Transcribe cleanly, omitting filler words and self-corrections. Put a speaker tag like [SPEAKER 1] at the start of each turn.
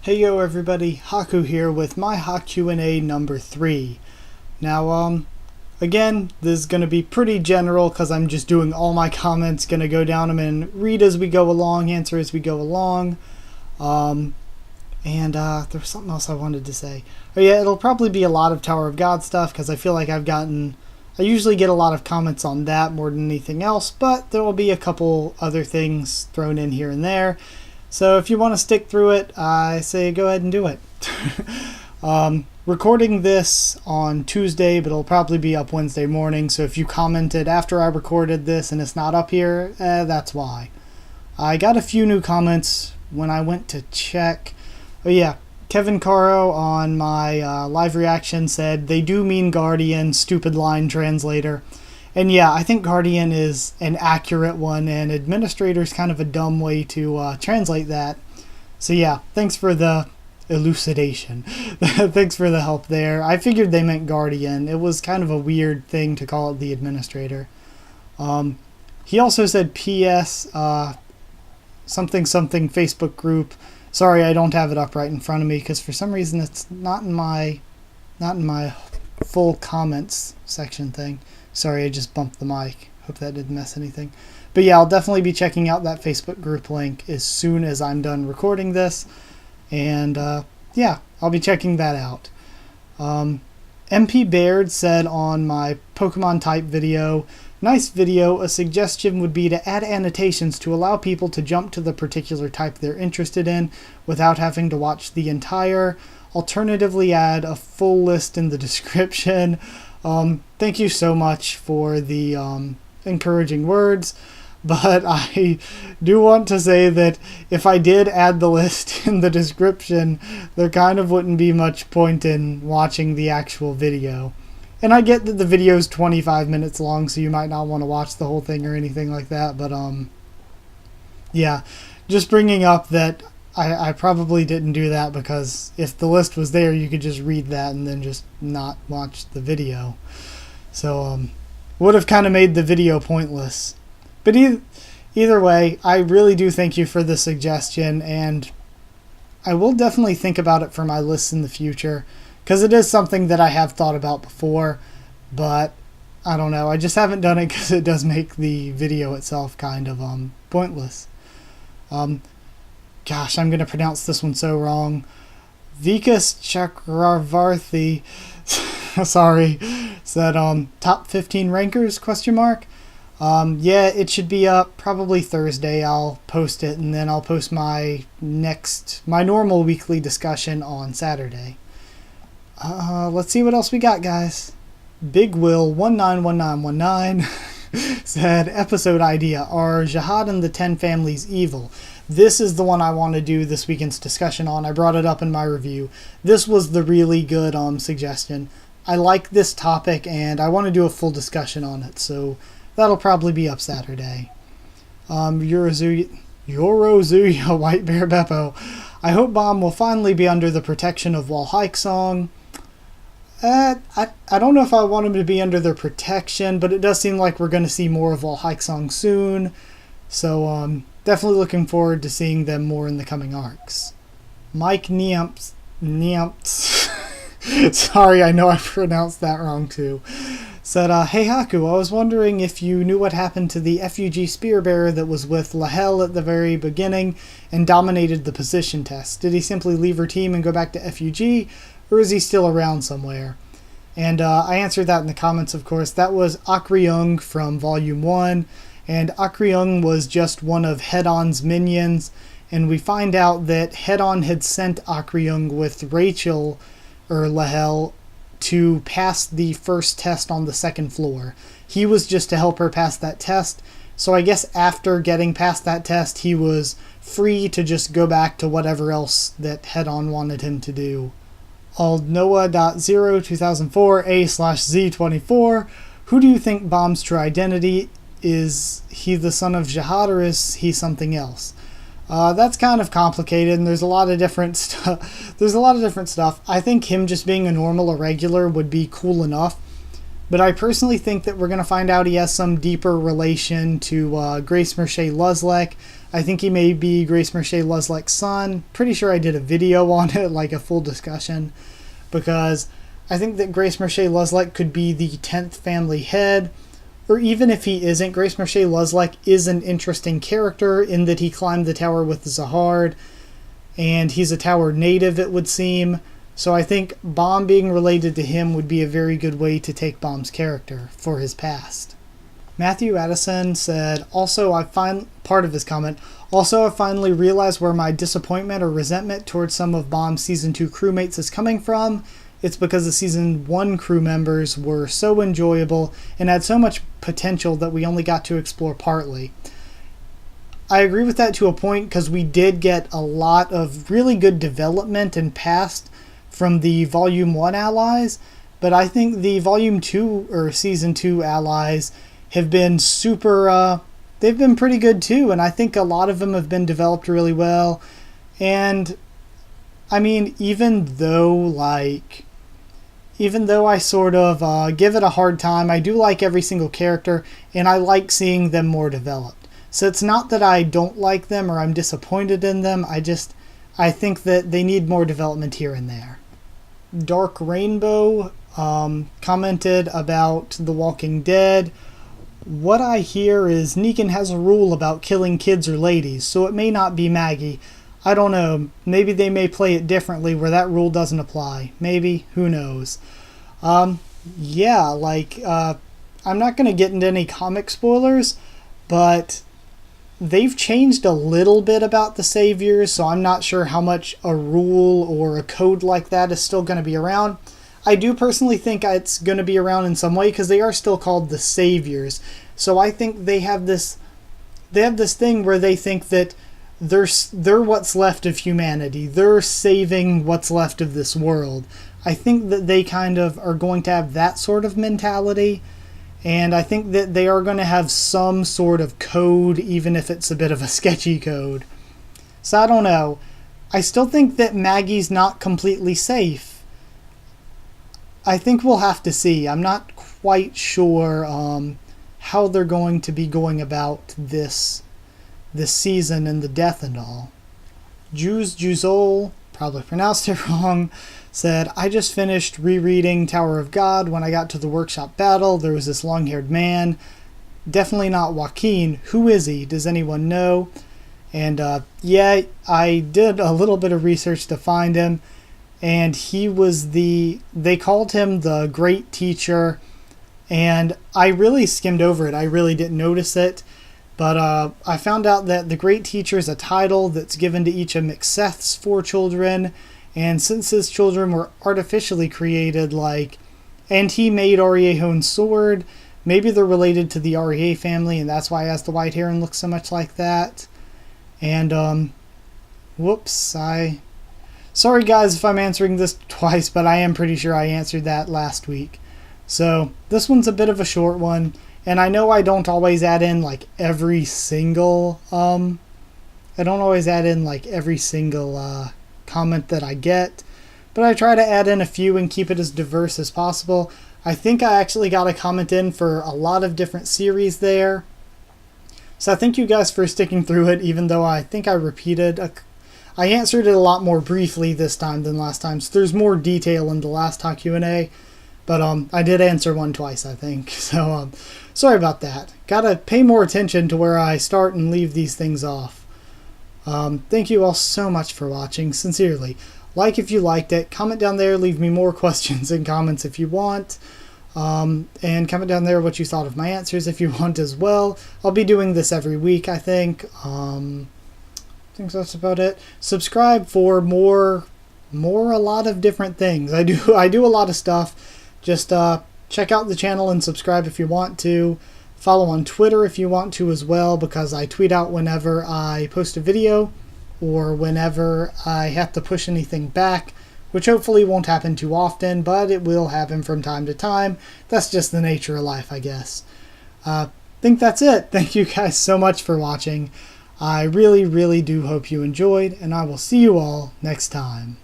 [SPEAKER 1] Hey yo everybody, Haku here with my HaQ&A number 3. Now, again, this is going to be pretty general because I'm just doing all my comments, going to go down them and read as we go along, answer as we go along. There was something else I wanted to say. Oh yeah, it'll probably be a lot of Tower of God stuff because I feel like I usually get a lot of comments on that more than anything else, but there will be a couple other things thrown in here and there. So if you want to stick through it, I say go ahead and do it. Recording this on Tuesday, but it'll probably be up Wednesday morning. So if you commented after I recorded this and it's not up here, that's why. I got a few new comments when I went to check. Oh yeah, Kevin Caro on my live reaction said, they do mean Guardian, stupid line translator. And yeah, I think Guardian is an accurate one, and Administrator is kind of a dumb way to translate that. So yeah, thanks for the elucidation. Thanks for the help there. I figured they meant Guardian. It was kind of a weird thing to call it the Administrator. He also said PS, something Facebook group. Sorry, I don't have it up right in front of me because for some reason it's not in my full comments section thing. Sorry, I just bumped the mic. Hope that didn't mess anything. But yeah, I'll definitely be checking out that Facebook group link as soon as I'm done recording this. And yeah, I'll be checking that out. MP Baird said on my Pokemon type video, nice video, a suggestion would be to add annotations to allow people to jump to the particular type they're interested in without having to watch the entire. Alternatively, add a full list in the description. Thank you so much for the encouraging words, but I do want to say that if I did add the list in the description, there kind of wouldn't be much point in watching the actual video. And I get that the video is 25 minutes long, so you might not want to watch the whole thing or anything like that, but yeah, just bringing up that I probably didn't do that because if the list was there, you could just read that and then just not watch the video. So, would have kind of made the video pointless. But either way, I really do thank you for the suggestion, and I will definitely think about it for my lists in the future because it is something that I have thought about before, but I don't know. I just haven't done it because it does make the video itself kind of pointless. Gosh, I'm going to pronounce this one so wrong. Vikas Chakravarthi, sorry, said top 15 rankers, question mark. Yeah, it should be up probably Thursday. I'll post it, and then I'll post my normal weekly discussion on Saturday. Let's see what else we got, guys. Big Will 191919 said, episode idea, are Jihad and the 10 Families evil? This is the one I want to do this weekend's discussion on. I brought it up in my review. This was the really good suggestion. I like this topic, and I want to do a full discussion on it, so that'll probably be up Saturday. Yorozuya White Bear Beppo. I hope Baam will finally be under the protection of Walhaik-song. I don't know if I want him to be under their protection, but it does seem like we're going to see more of Walhaik-song soon. So, definitely looking forward to seeing them more in the coming arcs. Mike Niamps. Sorry, I know I pronounced that wrong too. Said, hey Haku, I was wondering if you knew what happened to the FUG spear bearer that was with Lahel at the very beginning and dominated the position test. Did he simply leave her team and go back to FUG, or is he still around somewhere? And I answered that in the comments, of course. That was Akryung from Volume 1, and Akryung was just one of Hedon's minions, and we find out that Hedon had sent Akryung with Rachel, or Lahel, to pass the first test on the second floor. He was just to help her pass that test, so I guess after getting past that test, he was free to just go back to whatever else that Hedon wanted him to do. Aldnoah.02004 A/Z24. Who do you think Baam's true identity? Is he the son of Jihad, or is he something else? That's kind of complicated, and there's a lot of different stuff. I think him just being a normal, irregular would be cool enough, but I personally think that we're going to find out he has some deeper relation to Grace Merche Luzlek, I think he may be Grace Merche Luzlek's son. Pretty sure I did a video on it, like a full discussion, because I think that Grace Merche Luzlek could be the 10th family head, or even if he isn't, Grace Merche Luzlek is an interesting character in that he climbed the tower with Zahard, and he's a tower native, it would seem. So I think Baam being related to him would be a very good way to take Baam's character for his past. Matthew Addison said, part of his comment, also I finally realized where my disappointment or resentment towards some of Baam's Season 2 crewmates is coming from. It's because the Season 1 crew members were so enjoyable and had so much potential that we only got to explore partly. I agree with that to a point, because we did get a lot of really good development and past from the Volume 1 allies, but I think the Volume 2 or Season 2 allies have been they've been pretty good too, and I think a lot of them have been developed really well. And I mean, even though I sort of give it a hard time, I do like every single character, and I like seeing them more developed. So it's not that I don't like them or I'm disappointed in them, I think that they need more development here and there. Dark Rainbow commented about The Walking Dead. What I hear is Negan has a rule about killing kids or ladies, so it may not be Maggie. I don't know, maybe they may play it differently where that rule doesn't apply. Maybe, who knows. I'm not going to get into any comic spoilers, but they've changed a little bit about the Saviors, so I'm not sure how much a rule or a code like that is still going to be around. I do personally think it's going to be around in some way, because they are still called the Saviors. So I think they have this thing where they think that they're what's left of humanity. They're saving what's left of this world. I think that they kind of are going to have that sort of mentality, and I think that they are going to have some sort of code, even if it's a bit of a sketchy code. So I don't know. I still think that Maggie's not completely safe. I think we'll have to see. I'm not quite sure how they're going to be going about this season and the death and all. Juzol, probably pronounced it wrong, said, I just finished rereading Tower of God. When I got to the workshop battle, there was this long-haired man. Definitely not Joaquin. Who is he? Does anyone know? And yeah, I did a little bit of research to find him. And he was they called him the Great Teacher. And I really skimmed over it. I really didn't notice it. But I found out that the Great Teacher is a title that's given to each of Mixeth's 4 children. And since his children were artificially created, and he made Ariehone's sword, maybe they're related to the Arie family, and that's why he has the white hair and looks so much like that. And, sorry guys if I'm answering this twice, but I am pretty sure I answered that last week. So, this one's a bit of a short one, and I know I don't always add in, every single, comment that I get, but I try to add in a few and keep it as diverse as possible. I think I actually got a comment in for a lot of different series there. So I thank you guys for sticking through it, even though I think I I answered it a lot more briefly this time than last time, so there's more detail in the last HaQ&A, but I did answer one twice, I think, so sorry about that. Gotta pay more attention to where I start and leave these things off. Thank you all so much for watching, sincerely. Like if you liked it, comment down there, leave me more questions and comments if you want, and comment down there what you thought of my answers if you want as well. I'll be doing this every week, I think. I think that's about it. Subscribe for a lot of different things. I do a lot of stuff. Just check out the channel and subscribe if you want to. Follow on Twitter if you want to as well, because I tweet out whenever I post a video or whenever I have to push anything back, which hopefully won't happen too often, but it will happen from time to time. That's just the nature of life, I guess. I think that's it. Thank you guys so much for watching. I really, really do hope you enjoyed, and I will see you all next time.